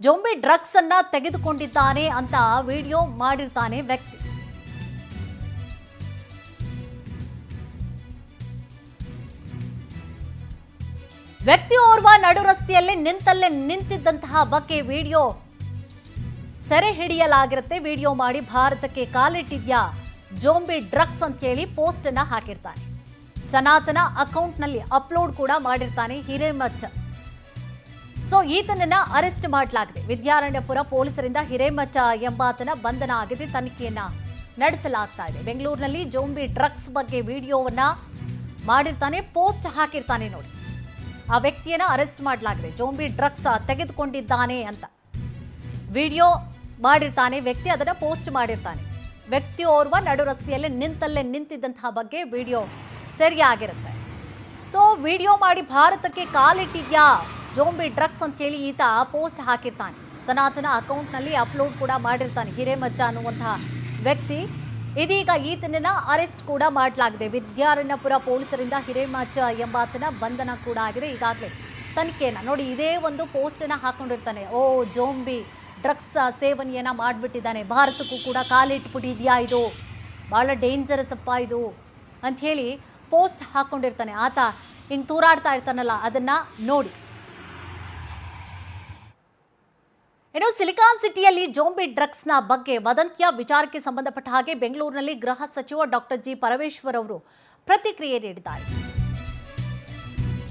ಜೊಂಬಿ drugs ಅನ್ನ ತೆಗೆದುಕೊಂಡಿದ್ದಾನೆ ಅಂತ video ಮಾಡಿರ್ತಾನೆ ವ್ಯಕ್ತಿ. ವ್ಯಕ್ತಿಯೋರ್ವ ನಡು ರಸ್ತೆಯಲ್ಲಿ ನಿಂತಿದ್ದಂತಹ ಬಗ್ಗೆ ವಿಡಿಯೋ ಸೆರೆ ಹಿಡಿಯಲಾಗಿರುತ್ತೆ. ವಿಡಿಯೋ ಮಾಡಿ ಭಾರತಕ್ಕೆ ಕಾಲಿಟ್ಟಿದ್ಯಾ ಜೊಂಬಿ ಡ್ರಗ್ಸ್ ಅಂತ ಹೇಳಿ ಪೋಸ್ಟ್ ಅನ್ನ ಹಾಕಿರ್ತಾನೆ. ಸನಾತನ ಅಕೌಂಟ್ ನಲ್ಲಿ ಅಪ್ಲೋಡ್ ಕೂಡ ಮಾಡಿರ್ತಾನೆ ಹಿರೇಮಠ. ಸೊ ಈತನನ್ನ ಅರೆಸ್ಟ್ ಮಾಡಲಾಗಿದೆ. ವಿದ್ಯಾರಣ್ಯಪುರ ಪೊಲೀಸರಿಂದ ಹಿರೇಮಠ ಎಂಬಾತನ ಬಂಧನ ಆಗಿದೆ. ತನಿಖೆಯನ್ನ ನಡೆಸಲಾಗ್ತಾ ಇದೆ. ಬೆಂಗಳೂರಿನಲ್ಲಿ ಜೊಂಬಿ ಡ್ರಗ್ಸ್ ಬಗ್ಗೆ ವಿಡಿಯೋವನ್ನ ಮಾಡಿರ್ತಾನೆ, ಪೋಸ್ಟ್ ಹಾಕಿರ್ತಾನೆ. ನೋಡಿ, ಆ ವ್ಯಕ್ತಿಯನ್ನ ಅರೆಸ್ಟ್ ಮಾಡಲಾಗಿದೆ. ಜೊಂಬಿ ಡ್ರಗ್ಸ್ ತೆಗೆದುಕೊಂಡಿದ್ದಾನೆ ಅಂತ ವಿಡಿಯೋ ಮಾಡಿರ್ತಾನೆ ವ್ಯಕ್ತಿ, ಅದನ್ನ ಪೋಸ್ಟ್ ಮಾಡಿರ್ತಾನೆ. ವ್ಯಕ್ತಿಯೋರ್ವ ನಡು ರಸ್ತೆಯಲ್ಲಿ ನಿಂತಿದ್ದಂತಹ ಬಗ್ಗೆ ವಿಡಿಯೋ ಸರಿಯಾಗಿರುತ್ತೆ. ಸೊ ವಿಡಿಯೋ ಮಾಡಿ ಭಾರತಕ್ಕೆ ಕಾಲಿಟ್ಟಿದ್ಯಾ ಜೊಂಬಿ ಡ್ರಗ್ಸ್ ಅಂತ ಹೇಳಿ ಈತ ಪೋಸ್ಟ್ ಹಾಕಿರ್ತಾನೆ. ಸನಾತನ ಅಕೌಂಟ್ನಲ್ಲಿ ಅಪ್ಲೋಡ್ ಕೂಡ ಮಾಡಿರ್ತಾನೆ ಹಿರೇಮಠ ಅನ್ನುವಂತಹ ವ್ಯಕ್ತಿ. ಇದೀಗ ಈತನನ್ನ ಅರೆಸ್ಟ್ ಕೂಡ ಮಾಡಲಾಗಿದೆ. ವಿದ್ಯಾರಣ್ಯಪುರ ಪೊಲೀಸರಿಂದ ಹಿರೇಮಠ ಎಂಬಾತನ ಬಂಧನ ಕೂಡ ಆಗಿದೆ. ಈಗಾಗಲೇ ತನಿಖೆಯನ್ನ ನೋಡಿ, ಇದೇ ಒಂದು ಪೋಸ್ಟ್ ಅನ್ನ ಹಾಕೊಂಡಿರ್ತಾನೆ. ಓ, ಜೊಂಬಿ ಡ್ರಗ್ಸ್ ಸೇವನೆಯನ್ನ ಮಾಡಿಬಿಟ್ಟಿದ್ದಾನೆ, ಭಾರತಕ್ಕೂ ಕೂಡ ಕಾಲಿಟ್ಬಿಟ್ಟಿದ್ಯಾ, ಇದು ಭಾಳ ಡೇಂಜರಸ್ ಅಪ್ಪ ಇದು ಅಂತ ಹೇಳಿ ಪೋಸ್ಟ್ ಹಾಕೊಂಡಿರ್ತಾನೆ. ಆತ ಹಿಂಗೆ ತೂರಾಡ್ತಾ ಇರ್ತಾನಲ್ಲ, ಅದನ್ನ ನೋಡಿ. ಇನ್ನು ಸಿಲಿಕಾನ್ ಸಿಟಿಯಲ್ಲಿ ಜೊಂಬಿ ಡ್ರಗ್ಸ್ನ ಬಗ್ಗೆ ವದಂತಿಯ ವಿಚಾರಕ್ಕೆ ಸಂಬಂಧಪಟ್ಟ ಹಾಗೆ ಬೆಂಗಳೂರಿನಲ್ಲಿ ಗೃಹ ಸಚಿವ ಡಾಕ್ಟರ್ ಜಿ ಪರಮೇಶ್ವರ್ ಅವರು ಪ್ರತಿಕ್ರಿಯೆ ನೀಡಿದ್ದಾರೆ.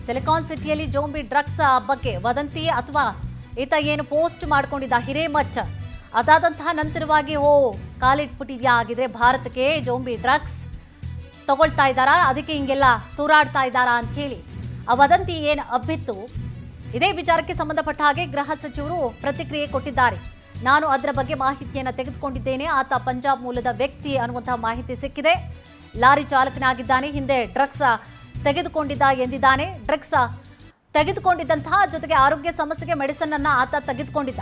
ಸಿಲಿಕಾನ್ ಸಿಟಿಯಲ್ಲಿ ಜೊಂಬಿ ಡ್ರಗ್ಸ್ ಬಗ್ಗೆ ವದಂತಿ ಅಥವಾ ಈತ ಏನು ಪೋಸ್ಟ್ ಮಾಡ್ಕೊಂಡಿದ್ದ ಹಿರೇಮಠ, ಅದಾದಂತಹ ನಂತರವಾಗಿ ಕಾಲಿಟ್ಬಿಟ್ಟಿದ್ಯಾ, ಆಗಿದ್ರೆ ಭಾರತಕ್ಕೆ ಜೊಂಬಿ ಡ್ರಗ್ಸ್ ತಗೊಳ್ತಾ ಇದ್ದಾರಾ, ಅದಕ್ಕೆ ಹಿಂಗೆಲ್ಲ ತೂರಾಡ್ತಾ ಇದ್ದಾರಾ ಅಂತ ಹೇಳಿ ಆ ವದಂತಿ ಏನು ಹಬ್ಬಿತ್ತು, ಇದೇ ವಿಚಾರಕ್ಕೆ ಸಂಬಂಧಪಟ್ಟ ಹಾಗೆ ಗೃಹ ಸಚಿವರು ಪ್ರತಿಕ್ರಿಯೆ ಕೊಟ್ಟಿದ್ದಾರೆ. ನಾನು ಅದರ ಬಗ್ಗೆ ಮಾಹಿತಿಯನ್ನು ತೆಗೆದುಕೊಂಡಿದ್ದೇನೆ. ಆತ ಪಂಜಾಬ್ ಮೂಲದ ವ್ಯಕ್ತಿ ಅನ್ನುವಂತಹ ಮಾಹಿತಿ ಸಿಕ್ಕಿದೆ. ಲಾರಿ ಚಾಲಕನಾಗಿದ್ದಾನೆ, ಹಿಂದೆ ಡ್ರಗ್ಸ್ ತೆಗೆದುಕೊಂಡಿದ್ದ ಎಂದಿದ್ದಾನೆ. ಡ್ರಗ್ಸ್ ತೆಗೆದುಕೊಂಡಿದ್ದಂತಹ ಜೊತೆಗೆ ಆರೋಗ್ಯ ಸಮಸ್ಯೆಗೆ ಮೆಡಿಸಿನ್ ಅನ್ನ ಆತ ತೆಗೆದುಕೊಂಡಿದ್ದ.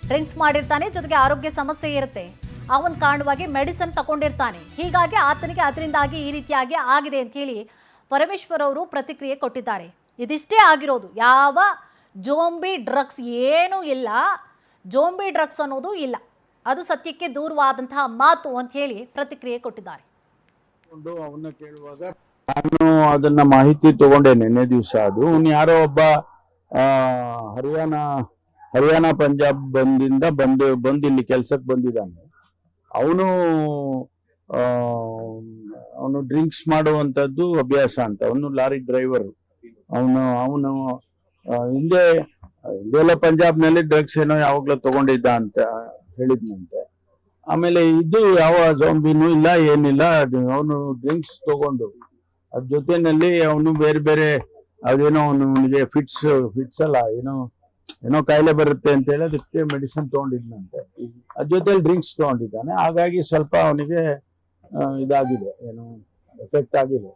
ಡ್ರಿಂಕ್ಸ್ ಮಾಡಿರ್ತಾನೆ, ಜೊತೆಗೆ ಆರೋಗ್ಯ ಸಮಸ್ಯೆ ಇರುತ್ತೆ, ಆ ಒಂದು ಕಾರಣವಾಗಿ ಮೆಡಿಸಿನ್ ತಗೊಂಡಿರ್ತಾನೆ. ಹೀಗಾಗಿ ಆತನಿಗೆ ಅದರಿಂದಾಗಿ ಈ ರೀತಿಯಾಗಿ ಆಗಿದೆ ಅಂತ ಹೇಳಿ ಪರಮೇಶ್ವರ್ ಅವರು ಪ್ರತಿಕ್ರಿಯೆ ಕೊಟ್ಟಿದ್ದಾರೆ. ಇದಿಷ್ಟೇ ಆಗಿರೋದು, ಯಾವ ಜೊಂಬಿ ಡ್ರಗ್ಸ್ ಏನೂ ಇಲ್ಲ, ಜೊಂಬಿ ಡ್ರಗ್ಸ್ ಅನ್ನೋದು ಇಲ್ಲ, ಅದು ಸತ್ಯಕ್ಕೆ ದೂರವಾದಂತಹ ಮಾತು ಅಂತ ಹೇಳಿ ಪ್ರತಿಕ್ರಿಯೆ ಕೊಟ್ಟಿದ್ದಾರೆ. ಅವನ್ನ ಕೇಳುವಾಗ ನಾನು ಅದನ್ನ ಮಾಹಿತಿ ತಗೊಂಡೆ ನಿನ್ನೆ ದಿವಸ. ಅದು ಯಾರೋ ಒಬ್ಬ ಹರಿಯಾಣ ಪಂಜಾಬ್ ಬಂದು ಇಲ್ಲಿ ಕೆಲ್ಸಕ್ಕೆ ಬಂದಿದ್ದಾನೆ. ಅವನು ಡ್ರಿಂಕ್ಸ್ ಮಾಡುವಂತದ್ದು ಅಭ್ಯಾಸ ಅಂತ. ಅವನು ಲಾರಿ ಡ್ರೈವರ್. ಅವನು ಹಿಂದೆ ಎಲ್ಲ ಪಂಜಾಬ್ನಲ್ಲಿ ಡ್ರಗ್ಸ್ ಏನೋ ಯಾವಾಗ್ಲೂ ತಗೊಂಡಿದ್ದ ಅಂತ ಹೇಳಿದ್ನಂತೆ. ಆಮೇಲೆ ಇದು ಯಾವ ಜೊಂಬಿನೂ ಇಲ್ಲ, ಏನಿಲ್ಲ. ಅವನು ಡ್ರಿಂಕ್ಸ್ ತಗೊಂಡು ಅದ್ರ ಜೊತೆನಲ್ಲಿ ಅವನು ಬೇರೆ ಅದೇನೋ ಅವನಿಗೆ ಫಿಟ್ಸ್ ಅಲ್ಲ, ಏನೋ ಕಾಯಿಲೆ ಬರುತ್ತೆ ಅಂತ ಹೇಳಿ ಅದಕ್ಕೆ ಮೆಡಿಸಿನ್ ತಗೊಂಡಿದ್ನಂತೆ. ಅದ್ರ ಜೊತೆಲಿ ಡ್ರಿಂಕ್ಸ್ ತಗೊಂಡಿದ್ದಾನೆ. ಹಾಗಾಗಿ ಸ್ವಲ್ಪ ಅವನಿಗೆ ಇದಾಗಿದೆ, ಏನು ಎಫೆಕ್ಟ್ ಆಗಿದೆ.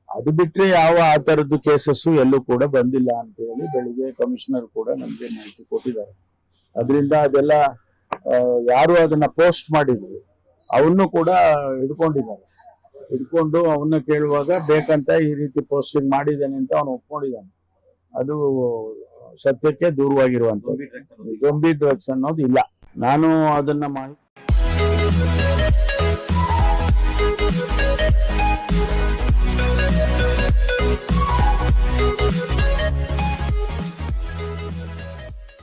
ಅದು ಬಿಟ್ರೆ ಯಾವ ಆ ತರದ್ದು ಕೇಸಸ್ ಎಲ್ಲೂ ಕೂಡ ಬಂದಿಲ್ಲ ಅಂತ ಹೇಳಿ ಬೆಳಿಗ್ಗೆ ಕಮಿಷನರ್ ಕೂಡ ನಮ್ಗೆ ಮಾಹಿತಿ ಕೊಟ್ಟಿದ್ದಾರೆ. ಅದರಿಂದ ಅದೆಲ್ಲ ಯಾರು ಅದನ್ನ ಪೋಸ್ಟ್ ಮಾಡಿದ್ರು ಅವನು ಕೂಡ ಹಿಡ್ಕೊಂಡು ಅವನ್ನ ಕೇಳುವಾಗ ಬೇಕಂತ ಈ ರೀತಿ ಪೋಸ್ಟಿಂಗ್ ಮಾಡಿದ್ದಾನೆ ಅಂತ ಅವನು ಒಪ್ಕೊಂಡಿದ್ದಾನೆ. ಅದು ಸತ್ಯಕ್ಕೆ ದೂರವಾಗಿರುವಂತ ಜೊಂಬಿ ಡ್ರಗ್ಸ್ ಅನ್ನೋದು ಇಲ್ಲ. ನಾನು ಅದನ್ನ